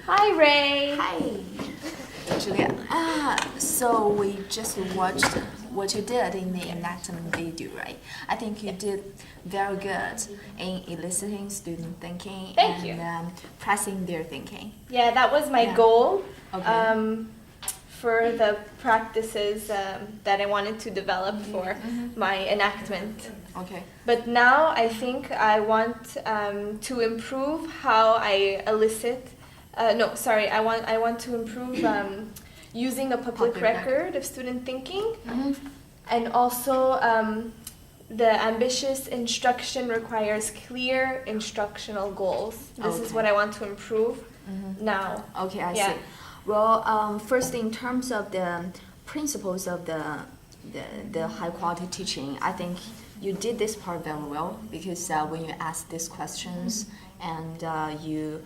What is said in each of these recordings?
Hi, Ray. Hi, Julia. So we just watched what you did in the enactment video, right? I think you did very good in eliciting student thinking Thank and you. pressing their thinking. Yeah, that was my Yeah. goal Okay. for the practices that I wanted to develop for my enactment. Okay. But now I think I want to improve how I elicit. I want to improve using a public Public record of student thinking, Mm-hmm. and also the ambitious instruction requires clear instructional goals. This is Okay. what I want to improve Mm-hmm. now. Okay, I Yeah. see. Well, first in terms of the principles of the high quality teaching, I think you did this part very well because when you ask these questions and you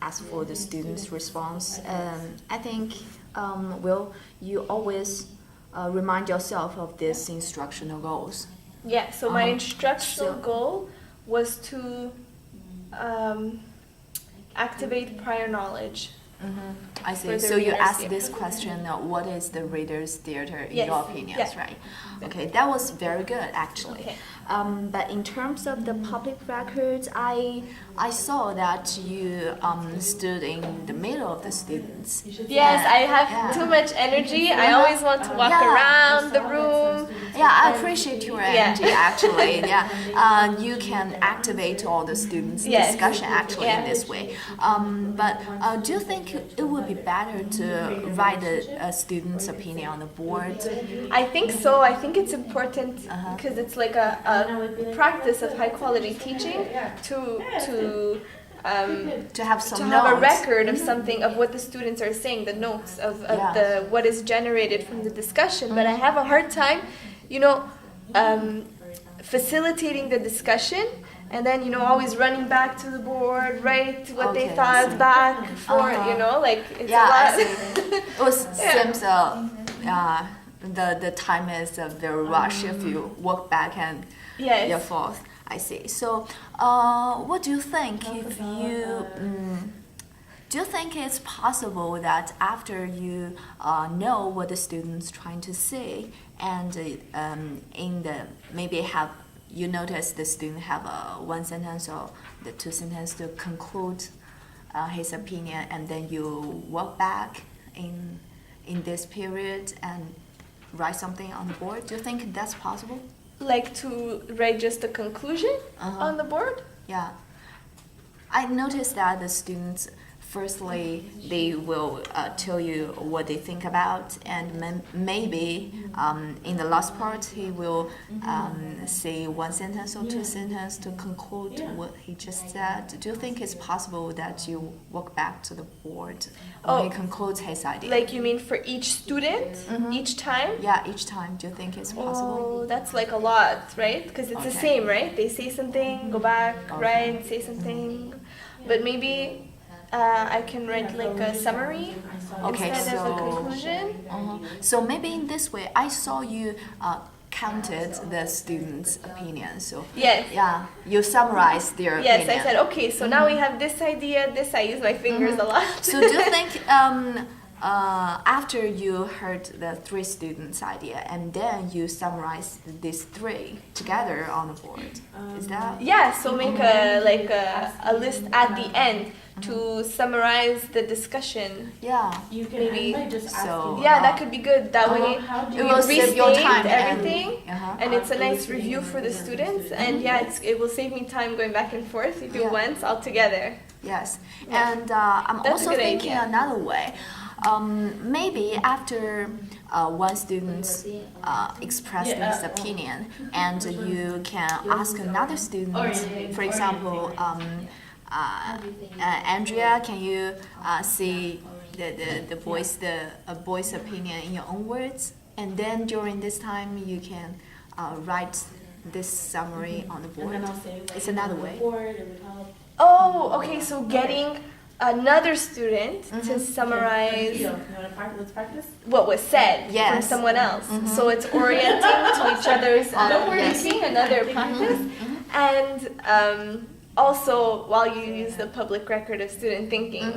ask for the students' response, I think you always remind yourself of these instructional goals. Yeah, so my Uh-huh. instructional So- goal was to activate prior knowledge. I For see. the So you readers, asked yeah. this question, what is the reader's theater in Yes, your opinions, yeah. right? Okay, that was very good actually. Okay. But in terms of the public records, I saw that you stood in the middle of the students. Yes, I have Yeah. too much energy. I always want to walk Yeah. around the room. Yeah, I appreciate your Yeah. energy actually. Yeah, you can activate all the students' Yes. discussion actually in Yeah. this way. But do you think it would be better to write a student's opinion on the board? I think so. I think it's important Uh-huh. because it's like a practice of high quality teaching to To have some to notes. have a record of something of what the students are saying, the notes of Yeah. the what is generated from the discussion. But I have a hard time, facilitating the discussion. And then, always running back to the board, write what they Okay, I thought see. back, forth, Uh-huh. like it's Yeah, a lot. I see. It was, seems the time is very rush if you walk back and Yes. your forth. I see. So, what do you think if you do you think it's possible that after you know what the student's trying to say and in the maybe have you notice the student have one sentence or the two sentences to conclude his opinion, and then you walk back in this period and write something on the board? Do you think that's possible? Like to write just a conclusion Uh-huh. on the board? Yeah. I noticed that the students, firstly, they will tell you what they think about, and maybe in the last part, he will say one sentence or two sentences to conclude what he just said. Do you think it's possible that you walk back to the board when he concludes his idea? Like you mean for each student, each time? Yeah, each time. Do you think it's possible? Oh, that's like a lot, right? Because it's the Okay. same, right? They say something, go back, Okay. write, say something. But maybe I can write like a summary Okay, instead of a so- conclusion. So maybe in this way, I saw you counted the students' opinion. So Yes. yeah, you summarize their Yes, opinion. I said, okay, so now we have this idea, this, I use my fingers a lot. So do you think after you heard the three students' idea and then you summarize these three together on the board? Is that? Yeah, so make a list at the end to summarize the discussion. Yeah. You can Maybe. end by just So- asking. Yeah, that could be good. That way How do It we will save your restate time and- everything, Uh-huh. and it's a nice review for the students. And yeah, it will save me time going back and forth. You do Yeah. once all together. Yes, Yeah. and I'm That's a also good thinking idea. another way. Maybe after one student expressed his opinion, and you can ask another student, for example, Andrea, can you see the boy's opinion in your own words? And then during this time, you can write this summary on the And board. then I'll say, like, It's another way. board, it would help. Oh, okay. So getting another student to summarize You want to practice? Let's practice. what was said from Yes. someone else. So it's orienting to each other's Yes. thinking, another practice. And also while you use the public record of student thinking.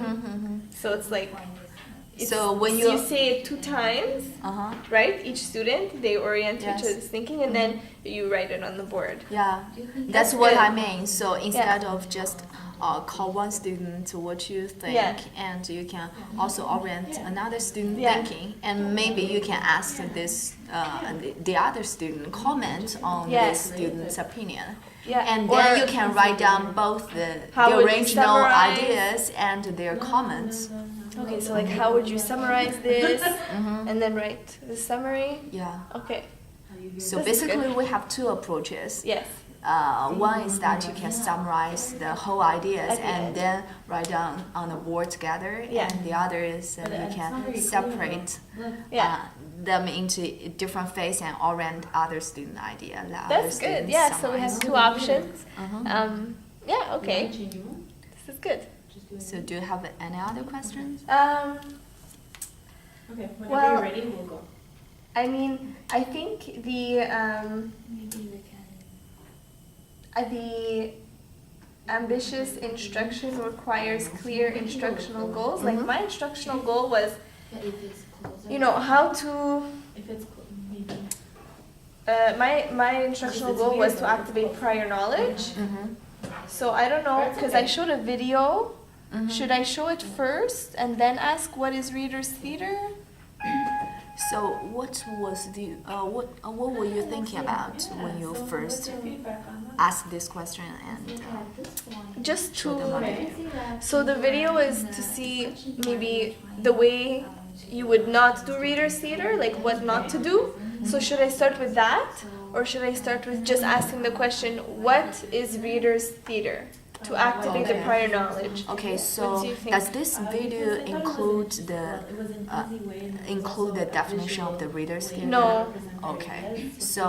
So it's like, So when you say it 2 times, right? Each student, they orient Yes. each other's thinking, and then you write it on the board. Yeah, that's what good. I mean. So instead of just call one student what you think, Yeah. and you can also orient another student Yeah. thinking, and maybe you can ask this the other student comment on Yeah. this student's opinion. Yeah. And Or then you can write down both How the would you original summarize? ideas and their comments. Okay, so like how would you summarize this, and then write the summary? Yeah. Okay. So This is basically, good. we have 2 approaches. Yes. One is that you can summarize the whole ideas At the and end. then write down on the board together. Yeah. And the other is that you can separate Yeah. them into different phase and orient other student idea. That other That's good. students Yeah. So we have summarize. 2 options. Uh-huh. Yeah. Okay. Change your mind? This is good. So do you have any other questions? Okay, whenever Well- you're ready, we'll go. I mean, I think the ambitious instruction requires clear instructional goals. Like my instructional goal was, you know, how to. If it's maybe. My instructional goal was to activate prior knowledge. So I don't know, because I showed a video. Should I show it first and then ask what is reader's theater? So what was the what were you thinking about when you first asked this question and Just showed them on to. video? So the video is to see maybe the way you would not do reader's theater, like what not to do. So should I start with that, or should I start with just asking the question, what is reader's theater? To activate the prior knowledge. Okay, What so do you think? does this video include the It was an easy way and it was include the also definition of the visual reader's way theater? No. represent Okay, ideas, so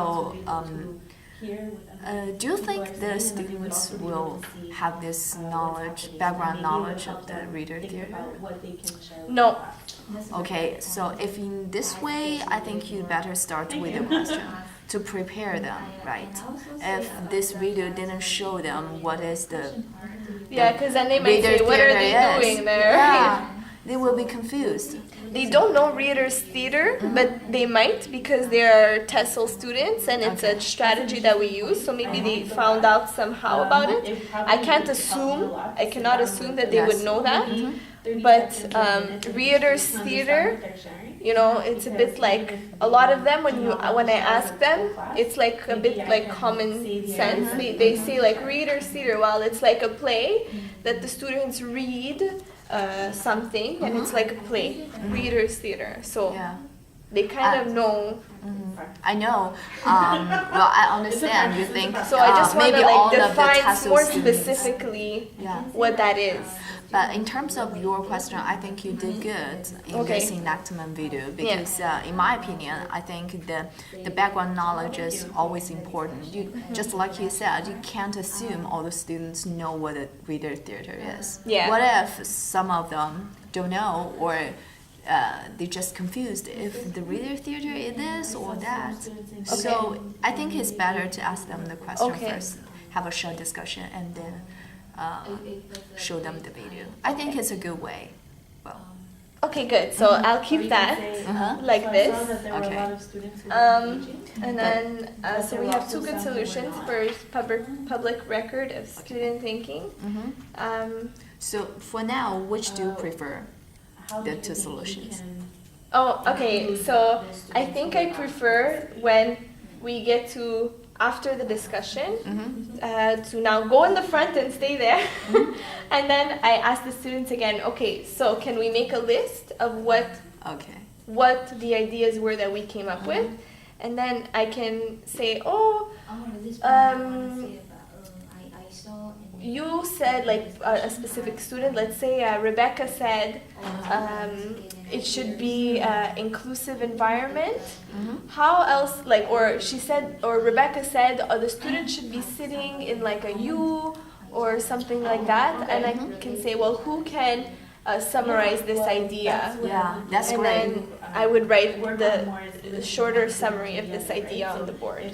hear with do you think the students will have this knowledge, background knowledge of the reader theater? what they can share with No. the class. Okay, so if in this way, I think you better start with the question to prepare them, right? If this video didn't show them what is the Yeah, because then they might reader say, what are theater they is, doing there? yeah, they will be confused. They don't know reader's theater, but they might because they are TESOL students and it's a strategy that we use. So maybe they found out somehow about it. I can't assume, I cannot assume that they would know that. But reader's theater, you know, it's a bit like a lot of them when I ask them, it's like a bit like common sense. They say like reader's theater, well, it's like a play that the students read something and it's like a play, reader's theater. So Yeah. they kind of know. I know. Well, I understand. You think So I just want maybe to all like of the define TESOL more students. specifically Yeah. what that is. But in terms of your question, I think you did good in Okay. this enactment video because, in my opinion, I think the background knowledge is always important. You just like you said, you can't assume all the students know what a reader theater is. Yeah. What if some of them don't know or they're just confused if the reader theater is this or that? So I think it's better to ask them the question Okay. first, have a short discussion, and then show them the video. I think it's a good way. Well, Okay, good. So I'll keep that like this. Okay. And then, so we have 2 good solutions for public record of student thinking. so for now, which do you prefer? The 2 solutions. Oh, okay. So I think I prefer when we get to after the discussion to now go in the front and stay there, and then I ask the students again. Okay, so can we make a list of Okay. what the ideas were that we came up with, and then I can say, oh, you said like a specific student. Let's say Rebecca said it should be inclusive environment. How else, like, or she said, or Rebecca said, the student should be sitting in like a U or something like that, and I can say, well, who can summarize this idea. Yeah, that's And great. then I would write the shorter summary of this idea on the board.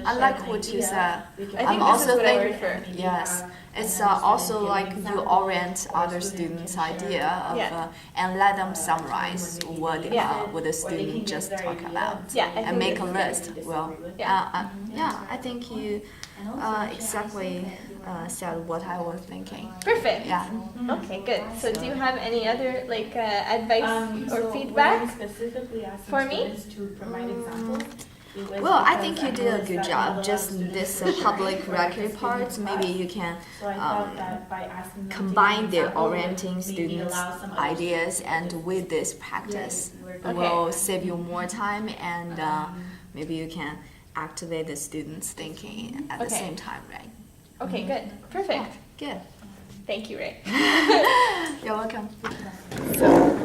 I like what you said. I think I'm this is also what I think- prefer. Yes, it's also like you orient other students' idea of, Yeah. and let them summarize Yeah. what the student just talk about. Yeah, I And think make a that's list. Well, Yeah. yeah, I think you exactly said what I was thinking. Perfect. Yeah. Okay, good. So do you have any other like advice or feedback? for me? Well, I think you did a good job. Just this public record part, maybe you can combine the orienting students' ideas and with this practice will save you more time and maybe you can activate the students' thinking at the Okay. same time, right? Okay, good. Perfect. Good. Thank you, Ray. You're welcome. So